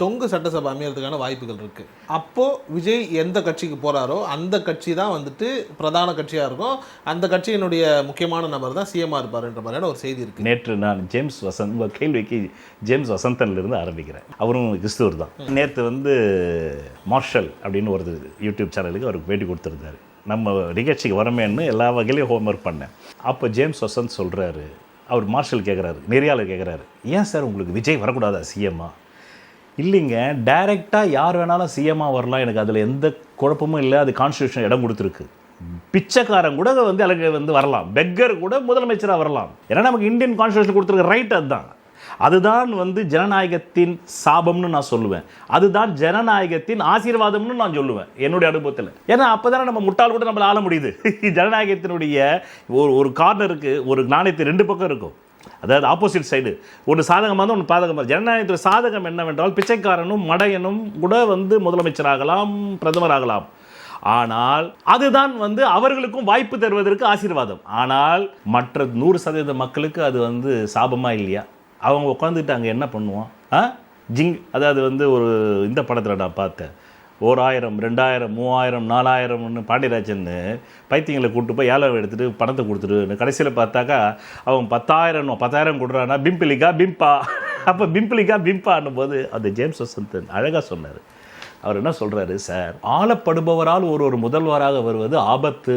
தொங்கு சட்டசபை அமையறதுக்கான வாய்ப்புகள் இருக்குது. அப்போது விஜய் எந்த கட்சிக்கு போகிறாரோ அந்த கட்சி தான் வந்துட்டு பிரதான கட்சியாக இருக்கும். அந்த கட்சியினுடைய முக்கியமான நபர் தான் சிஎம்மாக இருப்பார்ன்ற மாதிரியான ஒரு செய்தி இருக்குது. நேற்று நான் ஜேம்ஸ் வசந்த், உங்கள் கேள்விக்கு ஜேம்ஸ் வசந்தன்லேருந்து ஆரம்பிக்கிறேன். அவரும் கிறிஸ்துவர் தான். நேற்று மார்ஷல் அப்படின்னு ஒரு யூடியூப் சேனலுக்கு அவருக்கு பேட்டி கொடுத்துருந்தாரு. நம்ம நிகழ்ச்சிக்கு வரமேன்னு எல்லா வகையிலையும் ஹோம்ஒர்க் பண்ணேன். அப்போ ஜேம்ஸ் வசந்த் சொல்கிறாரு, அவர் மார்ஷல் கேட்குறாரு, நெறியாளர் கேட்குறாரு, ஏன் சார் உங்களுக்கு விஜய் வரக்கூடாதா சிஎம்மா? இல்லைங்க, டைரெக்டாக யார் வேணாலும் சிஎம்மாக வரலாம், எனக்கு அதில் எந்த குழப்பமும் இல்லை, அது கான்ஸ்டியூஷன் இடம் கொடுத்துருக்கு. பிச்சைக்காரன் கூட அதுக்கு வரலாம், பெக்கர் கூட முதலமைச்சராக வரலாம். ஏன்னா நமக்கு இந்தியன் கான்ஸ்டியூஷன் கொடுத்துருக்க ரைட் அதுதான். அதுதான் ஜனநாயகத்தின் சாபம்னு நான் சொல்லுவேன். அதுதான் ஜனநாயகத்தின் ஆசீர்வாதம்னு நான் சொல்லுவேன் என்னுடைய அனுபவத்தில். ஏன்னா அப்போதானே நம்ம முட்டாள் கூட நம்மளை ஆள முடியுது. ஜனநாயகத்தினுடைய ஒரு கார்னருக்கு ஒரு நாணயத்து ரெண்டு பக்கம் இருக்கும். அதாவது ஆப்போசிட் சைடு, ஒன்று சாதகமாக தான் ஒன்று பாதகமாக. ஜனநாயகத்தில் சாதகம் என்னவென்றால் பிச்சைக்காரனும் மடையனும் கூட பிரதமராகலாம், பிரதமராகலாம். ஆனால் அதுதான் அவர்களுக்கும் வாய்ப்பு தருவதற்கு ஆசீர்வாதம். ஆனால் மற்ற 100% மக்களுக்கு அது சாபமா இல்லையா? அவங்க உட்காந்துட்டு அங்கே என்ன பண்ணுவான்? அதாவது ஒரு இந்த படத்தில் நான் பார்த்தேன், 1000, 2000, 3000, 4000 பாண்டியராஜன் பைத்தியங்களை கூப்பிட்டு போய் ஏழை எடுத்துகிட்டு பணத்தை கொடுத்துட்டு கடைசியில் பார்த்தாக்கா அவன் 10,000 கொடுறான்னா பிம்பிளிக்கா பிம்பா. அப்போ பிம்பிளிக்கா பிம்பான்னும் போது அந்த ஜேம்ஸ் வசந்த் அழகாக சொன்னார். அவர் என்ன சொல்கிறாரு, சார் ஆளப்படுபவரால் ஒரு முதல்வராக வருவது ஆபத்து.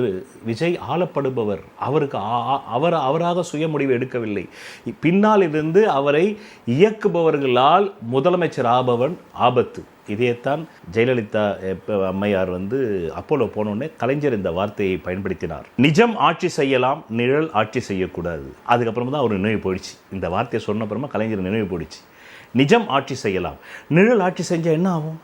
விஜய் ஆளப்படுபவர், அவராக சுய முடிவு எடுக்கவில்லை. பின்னால் இருந்து அவரை இயக்குபவர்களால் முதலமைச்சர் ஆபவன் ஆபத்து. இதைத்தான் ஜெயலலிதா அம்மையார் அப்போலோ போனோடனே கலைஞர் இந்த வார்த்தையை பயன்படுத்தினார். நிஜம் ஆட்சி செய்யலாம், நிழல் ஆட்சி செய்யக்கூடாது. அதுக்கப்புறமா தான் அவர் நினைவு போயிடுச்சு. இந்த வார்த்தையை சொன்ன அப்புறமா கலைஞர் நினைவு போயிடுச்சு. நிஜம் ஆட்சி செய்யலாம், நிழல் ஆட்சி செஞ்சால் என்ன ஆகும்?